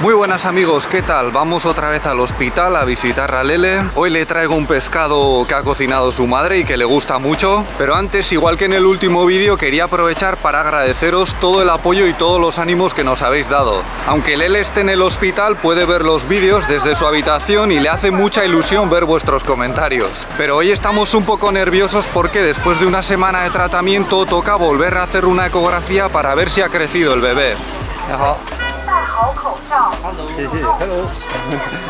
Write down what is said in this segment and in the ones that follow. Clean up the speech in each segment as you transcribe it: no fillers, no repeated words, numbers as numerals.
Muy buenas amigos, ¿qué tal? Vamos otra vez al hospital a visitar a Lele. Hoy le traigo un pescado que ha cocinado su madre y que le gusta mucho. Pero antes, igual que en el último vídeo, quería aprovechar para agradeceros todo el apoyo y todos los ánimos que nos habéis dado. Aunque Lele esté en el hospital, puede ver los vídeos desde su habitación y le hace mucha ilusión ver vuestros comentarios. Pero hoy estamos un poco nerviosos porque después de una semana de tratamiento toca volver a hacer una ecografía para ver si ha crecido el bebé.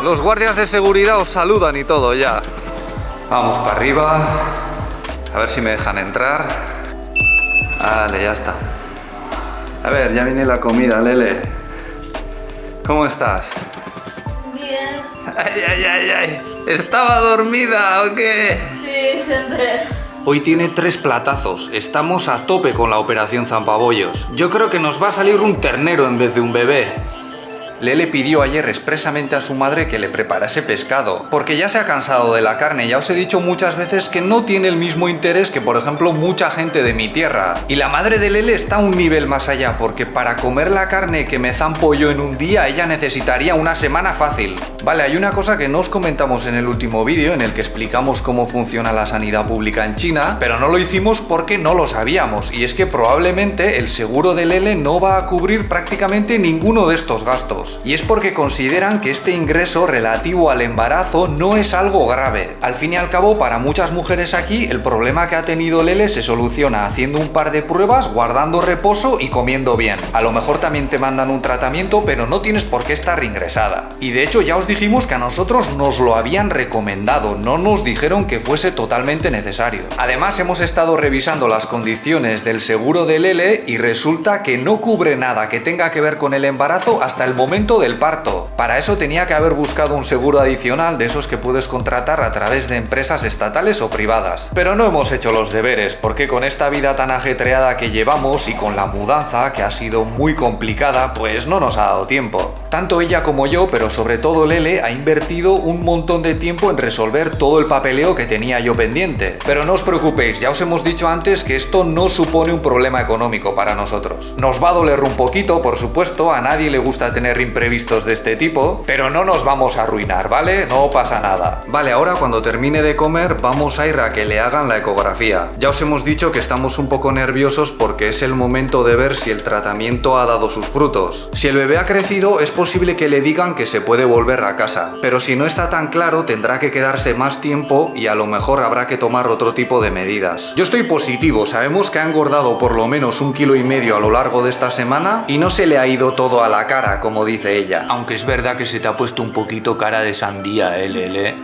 Los guardias de seguridad os saludan y todo ya. Vamos para arriba. A ver si me dejan entrar. Vale, ya está. A ver, ya viene la comida, Lele. ¿Cómo estás? Bien. Ay, ay, ay, ay. ¿Estaba dormida o qué? Sí, siempre. Hoy tiene 3 platazos. Estamos a tope con la operación zampabollos. Yo creo que nos va a salir un ternero en vez de un bebé. Lele pidió ayer expresamente a su madre que le preparase pescado, porque ya se ha cansado de la carne. Ya os he dicho muchas veces que no tiene el mismo interés que, por ejemplo, mucha gente de mi tierra. Y la madre de Lele está un nivel más allá, porque para comer la carne que me zampo yo en un día, ella necesitaría una semana fácil. Vale, hay una cosa que no os comentamos en el último vídeo, en el que explicamos cómo funciona la sanidad pública en China, pero no lo hicimos porque no lo sabíamos, y es que probablemente el seguro de Lele no va a cubrir prácticamente ninguno de estos gastos. Y es porque consideran que este ingreso relativo al embarazo no es algo grave. Al fin y al cabo, para muchas mujeres aquí, el problema que ha tenido Lele se soluciona haciendo un par de pruebas, guardando reposo y comiendo bien. A lo mejor también te mandan un tratamiento, pero no tienes por qué estar ingresada. Y de hecho ya os dijimos que a nosotros nos lo habían recomendado, no nos dijeron que fuese totalmente necesario. Además, hemos estado revisando las condiciones del seguro de Lele y resulta que no cubre nada que tenga que ver con el embarazo hasta el momento del parto. Para eso tenía que haber buscado un seguro adicional de esos que puedes contratar a través de empresas estatales o privadas. Pero no hemos hecho los deberes, porque con esta vida tan ajetreada que llevamos y con la mudanza, que ha sido muy complicada, pues no nos ha dado tiempo. Tanto ella como yo, pero sobre todo Lele, ha invertido un montón de tiempo en resolver todo el papeleo que tenía yo pendiente. Pero no os preocupéis, ya os hemos dicho antes que esto no supone un problema económico para nosotros. Nos va a doler un poquito, por supuesto, a nadie le gusta tener imprevistos de este tipo, pero no nos vamos a arruinar, ¿vale? No pasa nada. Vale, ahora cuando termine de comer vamos a ir a que le hagan la ecografía. Ya os hemos dicho que estamos un poco nerviosos porque es el momento de ver si el tratamiento ha dado sus frutos. Si el bebé ha crecido, es posible que le digan que se puede volver a casa, pero si no está tan claro, tendrá que quedarse más tiempo y a lo mejor habrá que tomar otro tipo de medidas. Yo estoy positivo, sabemos que ha engordado por lo menos 1,5 kilos a lo largo de esta semana y no se le ha ido todo a la cara, como dice ella. Aunque es verdad que se te ha puesto un poquito cara de sandía, Lele.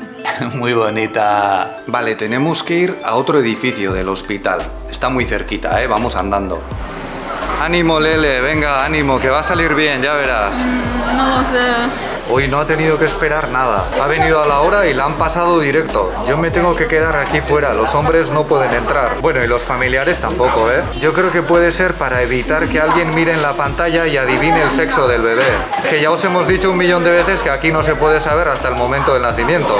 Muy bonita. Vale, tenemos que ir a otro edificio del hospital. Está muy cerquita, vamos andando. Ánimo, Lele, venga, ánimo, que va a salir bien, ya verás. No lo sé. Hoy no ha tenido que esperar nada. Ha venido a la hora y la han pasado directo. Yo me tengo que quedar aquí fuera. Los hombres no pueden entrar. Bueno, y los familiares tampoco, ¿eh? Yo creo que puede ser para evitar que alguien mire en la pantalla y adivine el sexo del bebé. Que ya os hemos dicho 1.000.000 de veces que aquí no se puede saber hasta el momento del nacimiento.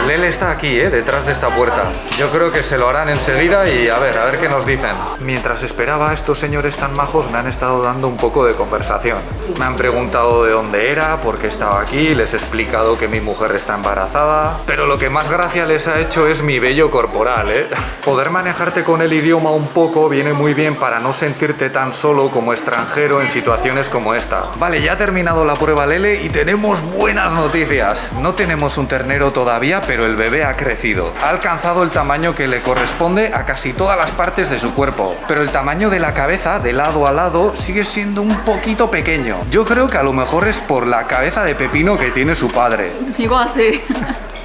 Lele está aquí, detrás de esta puerta. Yo creo que se lo harán enseguida y a ver qué nos dicen. Mientras esperaba, estos señores tan majos me han estado dando un poco de conversación. Me han preguntado de dónde era, por qué estaba aquí. Les he explicado que mi mujer está embarazada, pero lo que más gracia les ha hecho es mi vello corporal, Poder manejarte con el idioma un poco viene muy bien para no sentirte tan solo como extranjero en situaciones como esta. Vale, ya ha terminado la prueba Lele y tenemos buenas noticias. No tenemos un ternero todavía, pero el bebé ha crecido. Ha alcanzado el tamaño que le corresponde a casi todas las partes de su cuerpo, pero el tamaño de la cabeza, de lado a lado, sigue siendo un poquito pequeño. Yo creo que a lo mejor es por la cabeza de pepino que tiene su padre. Igual sí.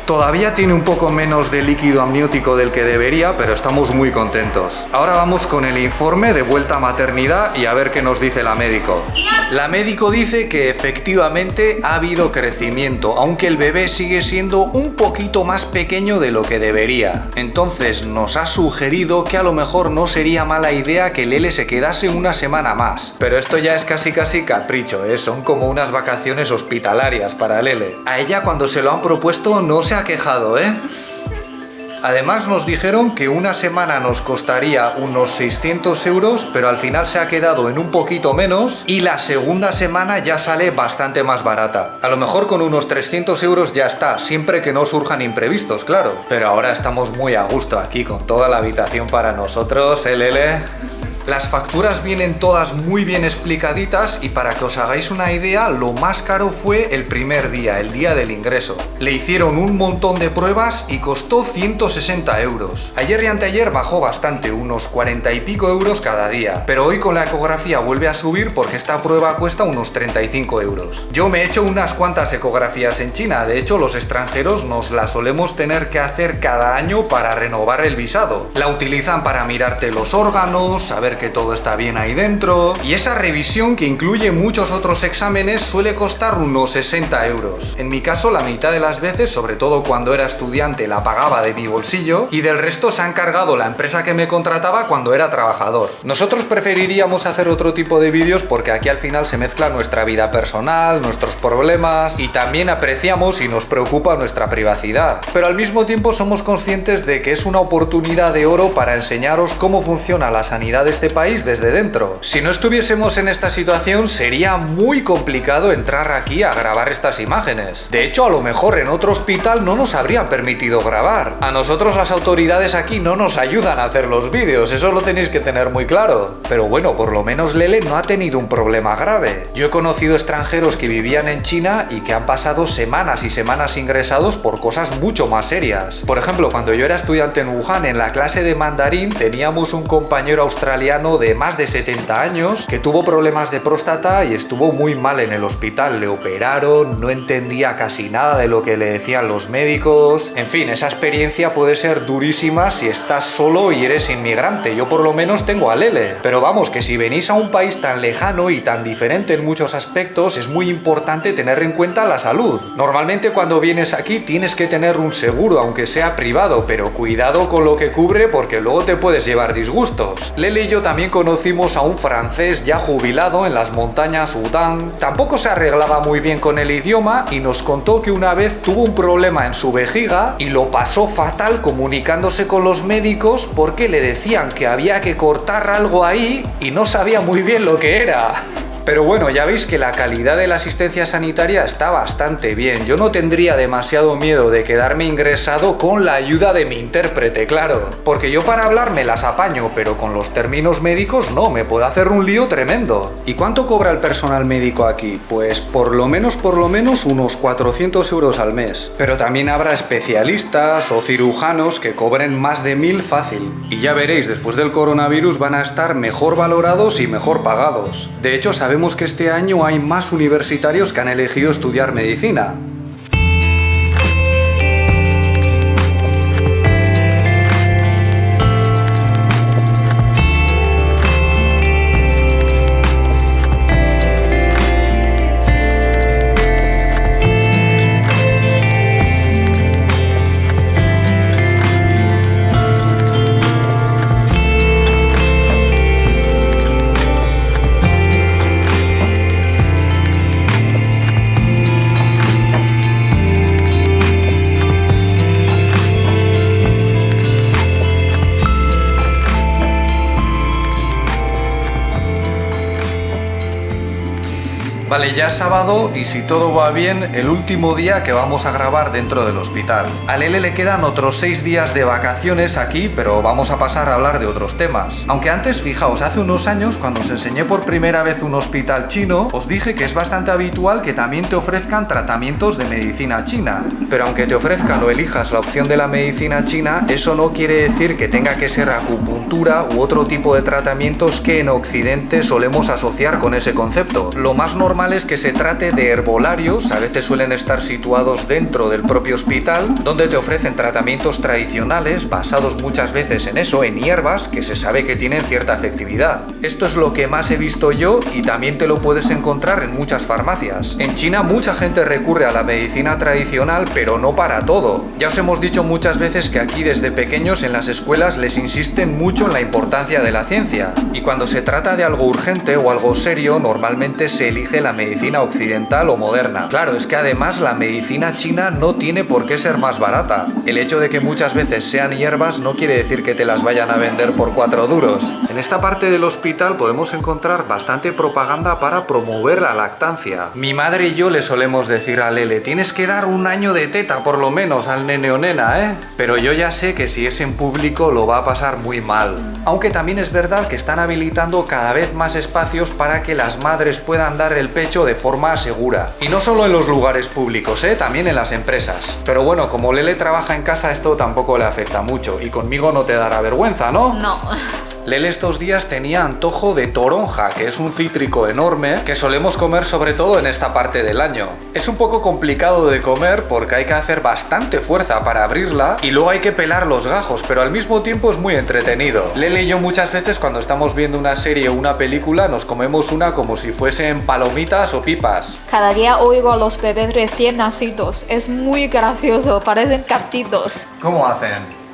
Todavía tiene un poco menos de líquido amniótico del que debería, pero estamos muy contentos. Ahora vamos con el informe de vuelta a maternidad y a ver qué nos dice la médico. La médico dice que efectivamente ha habido crecimiento, aunque el bebé sigue siendo un poquito más pequeño de lo que debería. Entonces nos ha sugerido que a lo mejor no sería mala idea que Lele se quedase una semana más. Pero esto ya es casi capricho, son como unas vacaciones hospitalarias para Lele. A ella cuando se lo han propuesto no se ha quejado, Además nos dijeron que una semana nos costaría unos 600 euros, pero al final se ha quedado en un poquito menos y la segunda semana ya sale bastante más barata. A lo mejor con unos 300 euros ya está, siempre que no surjan imprevistos, claro. Pero ahora estamos muy a gusto aquí con toda la habitación para nosotros, Lele. Las facturas vienen todas muy bien explicaditas y para que os hagáis una idea, lo más caro fue el primer día, el día del ingreso. Le hicieron un montón de pruebas y costó 160 euros. Ayer y anteayer bajó bastante, unos 40 y pico euros cada día. Pero hoy con la ecografía vuelve a subir porque esta prueba cuesta unos 35 euros. Yo me he hecho unas cuantas ecografías en China, de hecho los extranjeros nos la solemos tener que hacer cada año para renovar el visado. La utilizan para mirarte los órganos, saber que todo está bien ahí dentro, y esa revisión, que incluye muchos otros exámenes, suele costar unos 60 euros. En mi caso, la mitad de las veces, sobre todo cuando era estudiante, la pagaba de mi bolsillo y del resto se ha encargado la empresa que me contrataba cuando era trabajador. Nosotros preferiríamos hacer otro tipo de vídeos porque aquí al final se mezcla nuestra vida personal, nuestros problemas y también apreciamos y nos preocupa nuestra privacidad. Pero al mismo tiempo somos conscientes de que es una oportunidad de oro para enseñaros cómo funciona la sanidad de este país desde dentro. Si no estuviésemos en esta situación, sería muy complicado entrar aquí a grabar estas imágenes. De hecho, a lo mejor en otro hospital no nos habrían permitido grabar. A nosotros las autoridades aquí no nos ayudan a hacer los vídeos, eso lo tenéis que tener muy claro. Pero bueno, por lo menos Lele no ha tenido un problema grave. Yo he conocido extranjeros que vivían en China y que han pasado semanas y semanas ingresados por cosas mucho más serias. Por ejemplo, cuando yo era estudiante en Wuhan, en la clase de mandarín teníamos un compañero australiano de más de 70 años que tuvo problemas de próstata y estuvo muy mal en el hospital. Le operaron, no entendía casi nada de lo que le decían los médicos. En fin, esa experiencia puede ser durísima si estás solo y eres inmigrante. Yo por lo menos tengo a Lele. Pero vamos, que si venís a un país tan lejano y tan diferente en muchos aspectos, es muy importante tener en cuenta la salud. Normalmente cuando vienes aquí tienes que tener un seguro, aunque sea privado, pero cuidado con lo que cubre porque luego te puedes llevar disgustos. Lele y yo también conocimos a un francés ya jubilado en las montañas Udang. Tampoco se arreglaba muy bien con el idioma y nos contó que una vez tuvo un problema en su vejiga y lo pasó fatal comunicándose con los médicos porque le decían que había que cortar algo ahí y no sabía muy bien lo que era. Pero bueno, ya veis que la calidad de la asistencia sanitaria está bastante bien. Yo no tendría demasiado miedo de quedarme ingresado con la ayuda de mi intérprete, claro. Porque yo para hablar me las apaño, pero con los términos médicos no, me puedo hacer un lío tremendo. ¿Y cuánto cobra el personal médico aquí? Pues por lo menos unos 400 euros al mes. Pero también habrá especialistas o cirujanos que cobren más de 1000 fácil. Y ya veréis, después del coronavirus van a estar mejor valorados y mejor pagados. De hecho, sabemos que este año hay más universitarios que han elegido estudiar medicina. Vale, ya es sábado y si todo va bien, el último día que vamos a grabar dentro del hospital. A Lele le quedan otros 6 días de vacaciones aquí, pero vamos a pasar a hablar de otros temas. Aunque antes, fijaos, hace unos años, cuando os enseñé por primera vez un hospital chino, os dije que es bastante habitual que también te ofrezcan tratamientos de medicina china. Pero aunque te ofrezcan o elijas la opción de la medicina china, eso no quiere decir que tenga que ser acupuntura u otro tipo de tratamientos que en Occidente solemos asociar con ese concepto. Lo más normal es que se trate de herbolarios, a veces suelen estar situados dentro del propio hospital, donde te ofrecen tratamientos tradicionales basados muchas veces en eso, en hierbas, que se sabe que tienen cierta efectividad. Esto es lo que más he visto yo y también te lo puedes encontrar en muchas farmacias. En China mucha gente recurre a la medicina tradicional, pero no para todo. Ya os hemos dicho muchas veces que aquí desde pequeños en las escuelas les insisten mucho en la importancia de la ciencia, y cuando se trata de algo urgente o algo serio, normalmente se elige la medicina occidental o moderna. Claro, es que además la medicina china no tiene por qué ser más barata. El hecho de que muchas veces sean hierbas no quiere decir que te las vayan a vender por 4 duros. En esta parte del hospital podemos encontrar bastante propaganda para promover la lactancia. Mi madre y yo le solemos decir a Lele, tienes que dar un año de teta por lo menos al nene o nena, ¿eh? Pero yo ya sé que si es en público lo va a pasar muy mal. Aunque también es verdad que están habilitando cada vez más espacios para que las madres puedan dar el pecho de forma segura. Y no solo en los lugares públicos, también en las empresas. Pero bueno, como Lele trabaja en casa, esto tampoco le afecta mucho. Y conmigo no te dará vergüenza, ¿no? No. Lele estos días tenía antojo de toronja, que es un cítrico enorme que solemos comer sobre todo en esta parte del año. Es un poco complicado de comer porque hay que hacer bastante fuerza para abrirla y luego hay que pelar los gajos, pero al mismo tiempo es muy entretenido. Lele y yo muchas veces cuando estamos viendo una serie o una película nos comemos una como si fuesen palomitas o pipas. Cada día oigo a los bebés recién nacidos. Es muy gracioso, parecen gatitos. ¿Cómo hacen?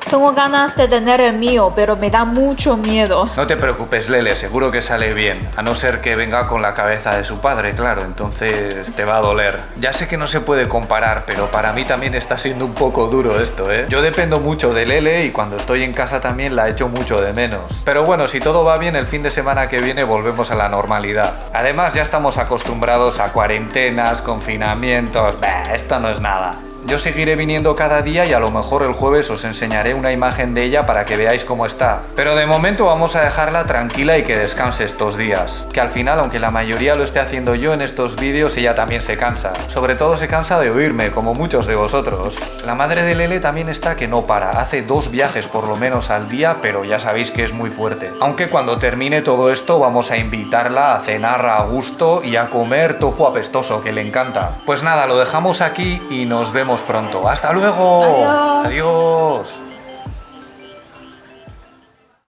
Tengo ganas de tener el mío, pero me da mucho miedo. No te preocupes, Lele, seguro que sale bien. A no ser que venga con la cabeza de su padre, claro, entonces te va a doler. Ya sé que no se puede comparar, pero para mí también está siendo un poco duro esto, ¿eh? Yo dependo mucho de Lele y cuando estoy en casa también la echo mucho de menos. Pero bueno, si todo va bien, el fin de semana que viene volvemos a la normalidad. Además, ya estamos acostumbrados a cuarentenas, confinamientos... esto no es nada. Yo seguiré viniendo cada día y a lo mejor el jueves os enseñaré una imagen de ella para que veáis cómo está. Pero de momento vamos a dejarla tranquila y que descanse estos días. Que al final, aunque la mayoría lo esté haciendo yo en estos vídeos, ella también se cansa. Sobre todo se cansa de oírme, como muchos de vosotros. La madre de Lele también está que no para. Hace 2 viajes por lo menos al día, pero ya sabéis que es muy fuerte. Aunque cuando termine todo esto vamos a invitarla a cenar a gusto y a comer tofu apestoso, que le encanta. Pues nada, lo dejamos aquí y nos vemos pronto. ¡Hasta luego! Adiós. ¡Adiós!